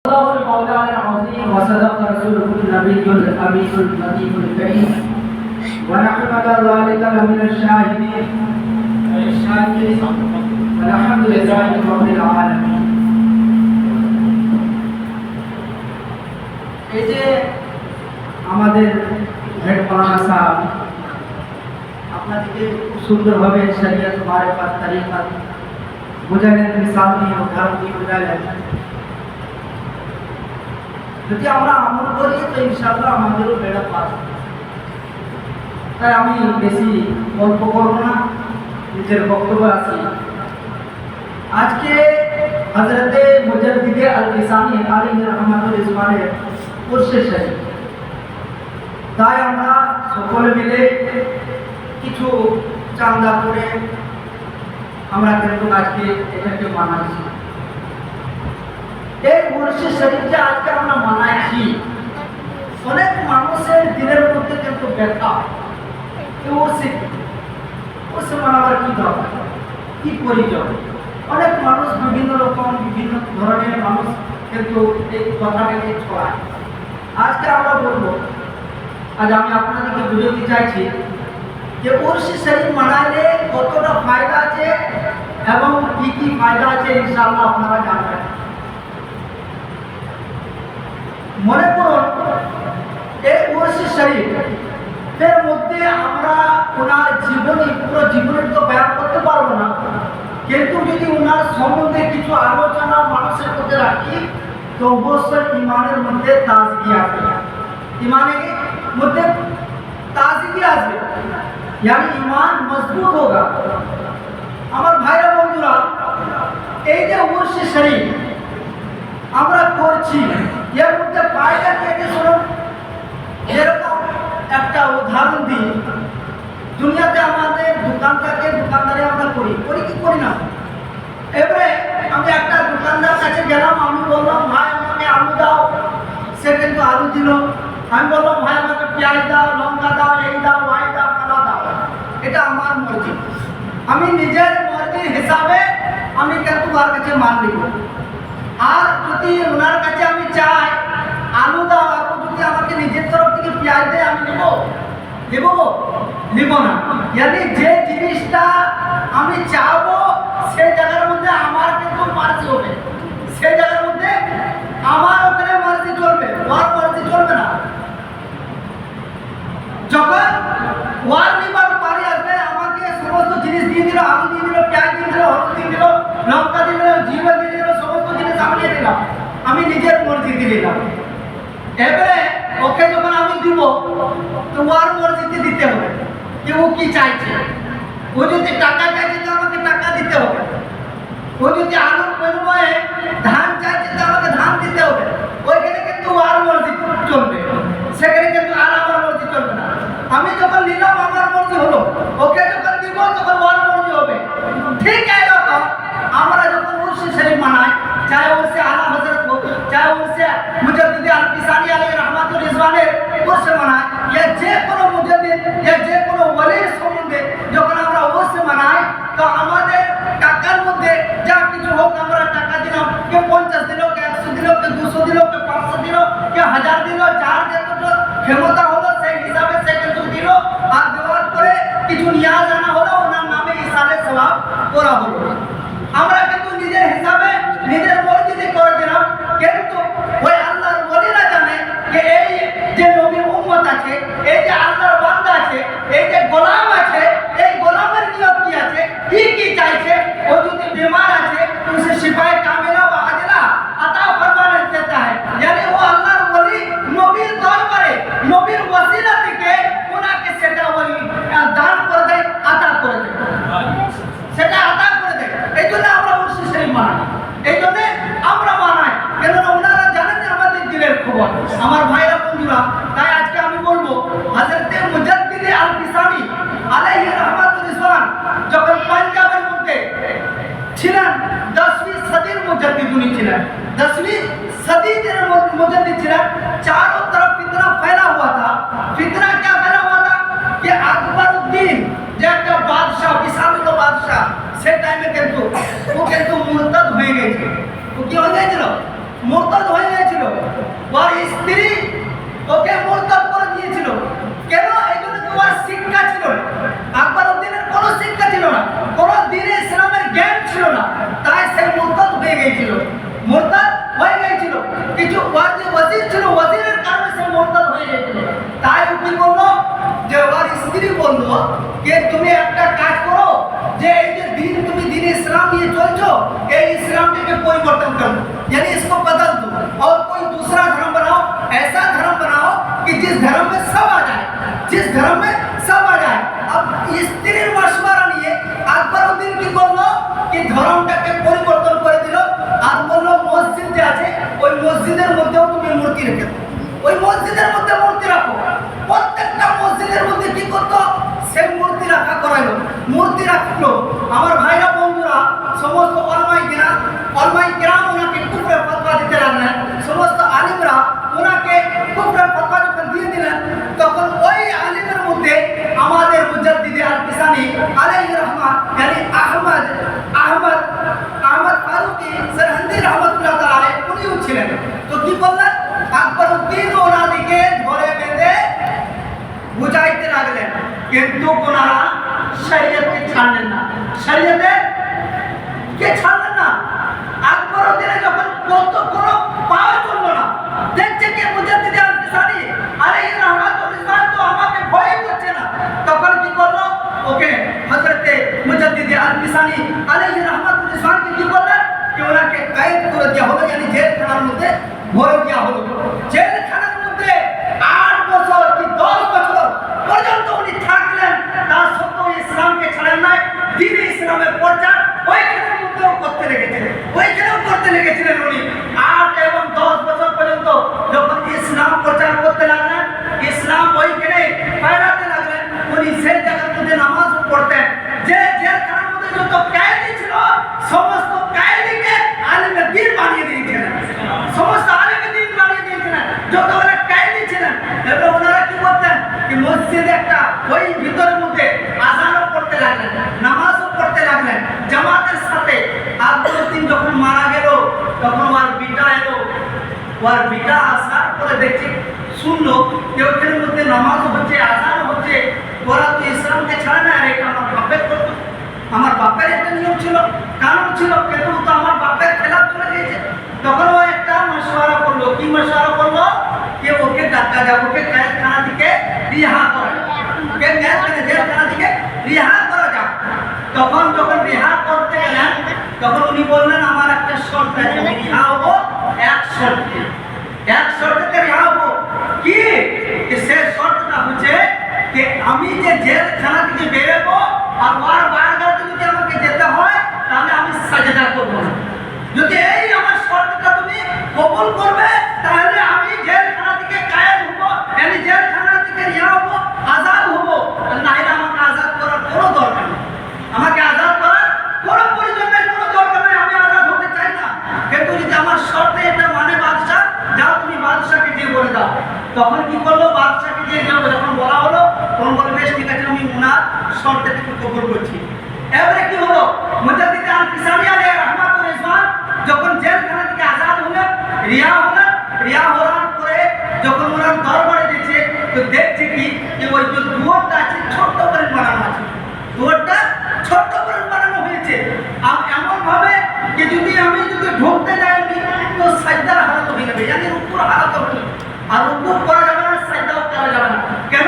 الله المولى العظيم وصدق رسوله النبي الأمين اللطيف الكريم ونحن على ذلك لمن الشاهدين والشاكرين والحمد لله رب العالمين। এই যে আমাদের হেড মাওলানা সাহেব আপনাদেরকে সুন্দরভাবে শরীয়ত মারিফত তরিকত বুঝালেন, মিসাল দিয়ে উদাহরণ দিয়ে বুঝালেন। যদি আমরা আমল করি তো ইনশাআল্লাহ আমাদেরও বেড়া পাস। তাই আমি বেশি গল্প করবো না, নিজের বক্তব্য আছি। আজকে হযরতে মুজাদ্দিদ আল-কিসানি আলাইহি রাহমাতুল ইসমানের উরসে শরীফ, তাই আমরা সকলে মিলে কিছু চাঁদা করে আমরা কিন্তু আজকে এটাকে মানাচ্ছি। এই উরসে শরীফটা আজকে আমরা মানাচ্ছি, অনেক মানুষের দিনের মধ্যে কিন্তু ব্যথা উরসে মানাবার কি দরকার, কি প্রয়োজন। অনেক মানুষ বিভিন্ন রকম বিভিন্ন ধরনের মানুষ কিন্তু এই কথাটাকে ছড়ায়। আজকে আমরা বলবো, আজ আমি আপনাদেরকে বুঝাতে চাইছি যে উরসে শরীফ মানাইলে কতটা ফায়দা আছে এবং কি কি ফায়দা আছে ইনশাআল্লাহ আপনারা জানবেন। মনে করুন এই উরসে শরীফের মধ্যে আমরা ওনার জীবনী পুরো জীবনের তো বয়ান করতে পারবো না, কিন্তু যদি ওনার সম্বন্ধে কিছু আলোচনা মানুষের মধ্যে রাখি তো অবশ্যই ইমানের মধ্যে তাজগি আসবে, ইমানের মধ্যে তাজগি আসবে, यानी ईमान मजबूत होगा। আমার ভাইরা বন্ধুরা, এই যে উরসে শরীফ আমরা করছি এর মধ্যে ফায়দা কি আছে শুনুন। এরকম একটা উদাহরণ দিই, দুনিয়াতে আমাদের দোকানদারি আমরা করি কি করি না। এবারে আমি একটা দোকানদার কাছে গেলাম, আমি বললাম ভাই আমাকে আলু দাও, সে কিন্তু আলু দিল। আমি বললাম ভাই আমাকে পেঁয়াজ দাও, লঙ্কা দাও, এই দাও, ওয়াই দাও, কালা দাও। এটা আমার মর্জি, আমি নিজের মর্জির হিসাবে আমি কিন্তু ওর কাছে মাল নিব। আর যদি ওনার কাছে আমি চাই আলু দাও, আর যদি আমাকে নিজের তরফ থেকে পেঁয়াজ দেয় আমি নিব না। यानी যে জিনিসটা আমি চাবো সেই জায়গার মধ্যে আমার কিন্তু মার্জি হবে, সেই জায়গার মধ্যে আমার ওখানে মার্জি চলবে, ওর মার্জি চলবে না। যখন ওয়ার নিবার পারি আসবে, আমাকে সমস্ত জিনিস দিয়ে দিল, আলু দিয়ে দিল, পেঁয়াজ দিয়ে দিল, হলুদ দিয়ে দিল, লঙ্কা দিয়ে দিল, জিরা দিয়ে দিল, সমস্ত জিনিস আমি দিয়ে দিলাম, আমি নিজের মর্জি দিয়ে দিলাম। এবারে ওকে যখন আমি দিব তো ওর মর্জিতে দিতে হবে যে ও কি চাইছে। ও যদি টাকা চাইছে তো আমাকে টাকা দিতে হবে, ও যদি আলুর পরিমাণে ধান চাইছে তো আমাকে ধান দিতে হবে। ওইখানে কিন্তু ওর মর্জি চলবে, সেখানে কিন্তু আর আমার মর্জি চলবে না। আমি যখন নিলাম আমার মর্জি হলো, ওকে যখন দিব তখন ওর মর্জি হবে। ঠিক এরকম আমরা যখন উরসে শরীফ মানাই, চাहे उनसे आला हजरत हो, चाहे उनसे मुजद्दिद अल-किसानी अलैहि रहमतुल इस्माনের উরসে মানাই, या যে কোনো মুজাদ্দিদ या যে কোনো ওলির সম্বন্ধে যখন আমরা উরসে মানাই তো আমাদের টাকার মধ্যে যা কিছু হোক আমরা টাকা দিলাম, কে 50 দিল, কে 100 দিল, কে 200 দিল, কে 500 দিল, কে 1000 দিল, যার যতটা ক্ষমতা হলো সেই হিসাবে সে কিন্তু দিল। আর দেওয়ার পরে কিছু নিয়াজ আনা হলো, ওনার নামে ইসালে সওয়াব করা হলো। আমরা কিন্তু নিজের হিসাবে নিজের মর্জিতে করে দিলাম, কিন্তু ওই আল্লাহর ওলিরা জানে যে এই যে নবীর উম্মত আছে, এই যে আল্লাহর বান্দা আছে, এই যে গোলাম আছে, এই গোলামের নিয়ত কি আছে, কি চাইছে। ও যদি बीमार আছে তো উসে শিফায়ে কামিলা ও আজলা আতা ফরমানা দেতা है, यानी वो আল্লাহর ওলি নবীর দরবারে নবীর ওসিলা থেকে ওনাকে সেটা ওই দান করে দেয়, আতা করে দেয়, সেটা আতা করে দেয়। এই জন্য আমরা উরসে শরীফ মানাই, এই জন্য আমরা মানাই, কেননা ওনারা জানেন আমাদের দিলের খবর। আমার ভাইরা বন্ধুরা, তাই আজকে আমি বলবো হযরতে মুজাদ্দিদ আল-কিসানি আলাইহি রাহমাতুল ইসলাম যখন পাঞ্জাবের মধ্যে ছিলেন, 10वीं सदी मुजद्दिद उन्हीं ছিলেন, 10वीं सदी के मुजद्दिद ছিলেন। चारों तरफ फितना फैला हुआ था। फितना क्या फैला हुआ था कि अकबरुद्दीन जो एक बादशाह, विशाल बादशाह, से टाइम में কিন্তু ও কিন্তু মুরতাদ হয়ে গেছে। ও কি হয়ে গেছিল? মুরতাদ হয়ে ওর স্ত্রী ওকে মুরতাদ করে দিয়েছিল। কেন? এই জন্য যে ওর শিক্ষা ছিল না, আকবর উদ্দিনের কোনো শিক্ষা ছিল না, কোনো দিনে ইসলামের জ্ঞান ছিল না, তাই সে মুরতাদ হয়ে গিয়েছিল। মুরতাদ হয়ে গিয়েছিল, কিছু ওর যে ওয়াজির ছিল, ওয়াজিরের কারণে সে মুরতাদ হয়ে গিয়েছিল। তাই ও কি বললো, যে ওর স্ত্রী বললো যে তুমি একটা কাজ করো, যে এই যে দিন তুমি দিন इस्लाम ये चलছো, এই इस्लामটাকে পরিবর্তন করো, यानी इसको बदल दो और कोई दूसरा धर्म बनाओ, ऐसा धर्म बनाओ कि जिस धर्म में सब आ जाए, जिस धर्म में सब आ जाए। अब স্ত্রীর মশওয়ারা নিয়ে আকবর উদ্দিন কি করলো, কি ধর্মটাকে পরিবর্তন করে দিল আর বলল মসজিদ যে আছে ওই মসজিদের মধ্যেও তুমি মূর্তি রেখে দাও, ওই মসজিদের মধ্যে মূর্তি রাখো। প্রত্যেকটা মসজিদের মধ্যে কি করতো, সে মূর্তি রাখা করাইলো, মূর্তি রাখলো। আমার ভাইরা বন্ধুরা, সমস্ত অলমাই কেরাম ওনাকে কুফরের ফতোয়া দিতে লাগলেন, সমস্ত আলিমরা ওনাকে কুফরের ফতোয়া যখন দিয়ে দিলেন, তখন ওই আলিমের মধ্যে আমাদের মুজাদ্দিদ আল কিসানি আলাইহির রহমান, यानी আহমদ ফারুকি সরহন্দি রহমাতুল্লাহ তাআলা আলাইহি উনিও ছিলেন। তো কি বললেন, আকবর উদ্দিন ওনাদিকে ধরে বেঁধে বুঝাইতে লাগলেন, কিন্তু ওনারা শরীয়তকে ছাড়লেন না, শরীয়তে কে ছাড়লেন না। আকবর উদ্দিনে যখন কোনো পাওয়া চললো না, দেখছে কি মুজাদ্দিদ আল কিসানি আলাইহির রহমাতুল্লাহ তো আমাকে ভয় করছে না, তখন কি করলো, ওকে হযরতে মুজাদ্দিদ আল কিসানি আলাইহির রহমাতুল্লাহ কি করলেন, कि ওনাকে কয়েদ করে দেওয়া হলো, यानी জেলখানার মধ্যে ভরে দেওয়া হলো। জেলখানার মধ্যে 8 বছর কি 10 বছর পর্যন্ত উনি থাকলেন, তার সত্ত্বেও ইসলামকে ছাড়েন নাই, দ্বীন ইসলামের প্রচার ওইখানের মধ্যেও করতে লেগেছিলেন উনি। 8 এবং 10 বছর পর্যন্ত যখন ইসলাম প্রচার করতে লাগলেন, ইসলাম ওইখানে ফেরাতে লাগলেন, উনি সেই জায়গার মধ্যে নামাজ পড়তেন। যে জেলখানার মধ্যে যত কয়েদি ছিল, সমস্ত কয়েদিকে আলিমে দ্বীন বানিয়ে দিয়েছিলেন, সমস্ত আলিমে দ্বীন বানিয়ে দিয়েছিলেন যতগুলো কয়েদি ছিলেন। এবার ওনারা কি করতেন, কি মসজিদে একটা ওই ভিতরের মধ্যে আযানও পড়তে লাগলেন, নামাজও পড়তে লাগলেন জামাতের সাথে। আকবর উদ্দিন যখন মারা গেল, তখন ওর বিটা এলো, ওর বিটা আসার পরে দেখছে, শুনলো যে ওখানের মধ্যে নামাজও হচ্ছে, আযানও হচ্ছে, ওরা তো ইসলামকে ছাড়ে না, আর এটা আমার বাপের করতো, আমার বাপের একটা নিয়ম ছিল, কানুন ছিল, কিন্তু তো আমার বাপের খেলাফ চলে গিয়েছে। তখন ও একটা মশওয়ারা করলো, কি মশওয়ারা করলো, যে ওকে ডাকা যাবে, ওকে কয়েদখানা থেকে রিহা করা যাবে, ওকে জেলখানা থেকে রিহা করা যাবে। তখন যখন রিহা করতে গেলেন, তখন উনি বললেন আমার একটা শর্ত আছে, আমি রিহা হবো এক শর্তে রিহা হবো। কি সে শর্তটা হচ্ছে যে আমি যে জেলখানা থেকে বেরোবো আর বারগাতে যদি আমাকে যেতে হয়, তাহলে আমি সাজদা করবো না। যদি এই আমার শর্তটা তুমি কবুল করবে, তাহলে আমি জেলখানা থেকে কায়েদ হবো, यानी জেলখানা থেকে রিহা হবো, আজাদ হবো। না হলে আমাকে আজাদ করার কোনো দরকার নেই, আমাকে আজাদ করার কোনো প্রয়োজন নেই, কোনো দরকার নেই, আমি আজাদ হতে চাই না। কিন্তু যদি আমার শর্তে এটা মানে বাদশা, যাও তুমি বাদশাকে দিয়ে বলে দাও। তখন কি করলো, বাদশাকে দিয়ে যখন বলা হলো, তখন বলে বেশ ঠিক আছে, আমি ওনার শর্তটাকে কবুল করছি। এবারে কি হলো, মুজাদ্দিদ আল কিসানি আলাইহির রহমাতুল্লাহ যখন জেলখানা থেকে আজাদ হলেন, রিহা হওয়ার পরে যখন ওনার দরবারে দিচ্ছে, তো দেখছে কি যে ওই যে দুয়ারটা আছে ছোট্ট করে বানানো আছে, দুয়ারটা ছোট্ট করে বানানো হয়েছে, আর এমন ভাবে যে আমি যদি ঢুকতে যাই তো সাজদার হালত হয়ে যাবে, यानी রুকুর হালত হবে, আর রুকু করা যাবে না, সাজদাও করা যাবে না। কেন?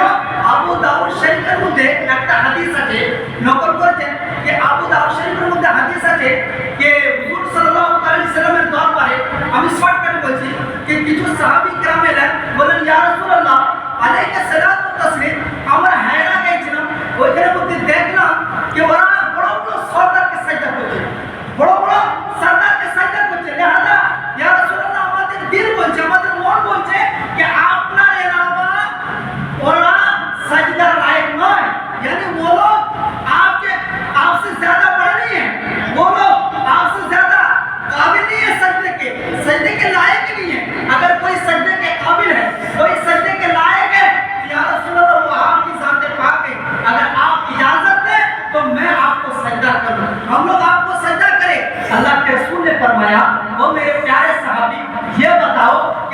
আবু দাউদ শরীফের মধ্যে একটা হাদিস আছে, নকল করেছেন যে আবু দাউদ শরীফের মধ্যে হাদিস আছে যে হুজুর সাল্লাল্লাহু আলাইহি সাল্লামের দরবারে, আমি শর্টকাটে বলছি, যে কিছু সাহাবী کرام এলেন, বলেন ইয়া রাসূলুল্লাহ আলাইকা সালাতু তাসলিম। আমরা হায়রা গিয়েছিলাম, ওইখানের মধ্যে দেখলাম যে ওরা বড় বড় সরদারকে সাজদা করছে, বড় বড় সরদারকে সাজদা করছে। লিহাজা ইয়া রাসূলুল্লাহ আমাদের দিল বলছে, আমাদের মন বলছে যে আপনার এলাকা ওরা सजदा लायक नहीं, यानी वो लोग आपसे ज्यादा बड़े नहीं है, वो लोग आपसे ज्यादा काबिल नहीं है, सजदे के लायक नहीं है। अगर कोई सजदे के काबिल है, कोई सजदे के लायक है, या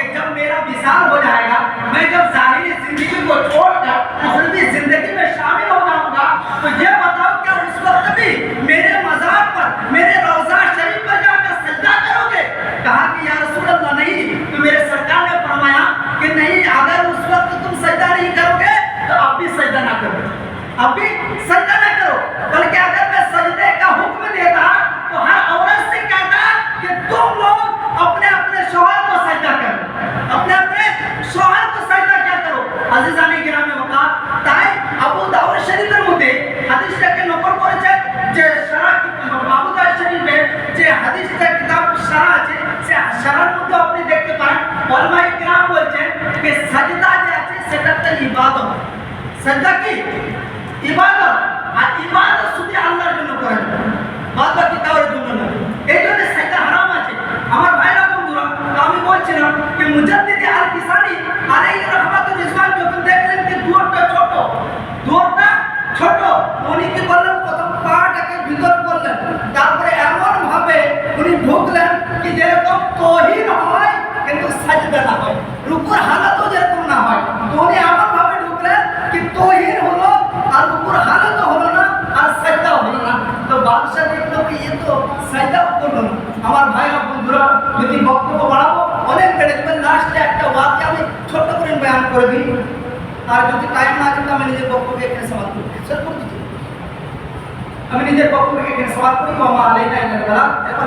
कि जब मेरा विशाल हो जाएगा, मैं जब जाहिरी जिंदगी को छोड़कर दूसरी जिंदगी में शामिल हो जाऊंगा, तो ये बताओ क्या उस वक्त भी मेरे मज़ार पर, मेरे रोज़ा शरीफ पर जाकर सजदा करोगे? कहा कि या रसूल अल्लाह नहीं। तो मेरे सरकार ने फरमाया कि नहीं, अगर उस वक्त तुम सजदा नहीं करोगे तो अब भी सजदा ना करो, अब भी सजदा ना करो। बल्कि अगर मैं सजदे का हुक्म देता तो हर औरत से कहता कि तुम लोग अपने अपने शौहर को सजदा करो, अपने अपने शौहर को सजदा क्या करो। আজিজানি গ্রামে ওকা তাই আবু দাউদ শরীফের মধ্যে হাদিসটাকে নকল করেছে যে সারা আবু দাউদ শরীফে যে হাদিসটা কিতাব সারা আছে, সে সারার মধ্যে আপনি দেখতে পারেন ওলামায়ে কিরাম বলছেন যে সাজদা যে আছে সেটা একটা ইবাদত। সাজদা কি ইবাদত, আর ইবাদত শুধু আল্লাহর জন্য করা যায়, বাদ বাকি কারোর জন্য না। এই জন্য সেটা হারাম আছে। আমার ভাইরা বন্ধুরা, আমি বলছিলাম যে মুজাদ্দিদ আল কিসানি আলাইহি রাহমাতুল ইসলাম যখন দেখলেন যে দুয়ারটা ছোট, উনি কি বললেন, প্রথম পাটাকে ভিতর করলেন, তারপরে এমন ভাবে উনি ঢুকলেন কি যেরকম তৌহিদ হয় কিন্তু সাজদা না হয়, রুকুর হালাতও যেরকম না হয়। তো উনি এমন ভাবে ঢুকলেন কি তৌহিদ হলো আর রুকুর হালাতও হলো না আর সাজদাও হলো না। তো বাদশা দেখলো কি এ তো সাজদাও করলো না। আমার ভাইরা বন্ধুরা, যদি বক্তব্য বাড়াবো অনেক বেড়ে যাবে, লাস্টে একটা ওয়াক্য আমি ছোট্ট করে বয়ান করে দিই, আর যদি টাইম না থাকে আমি নিজের বক্তব্য এখানে সমাপ্ত করি। আমি নিজের বক্তব্য এখানে সমাপ্ত করি। মামা আলাইনা ইল্লাল বালাগ।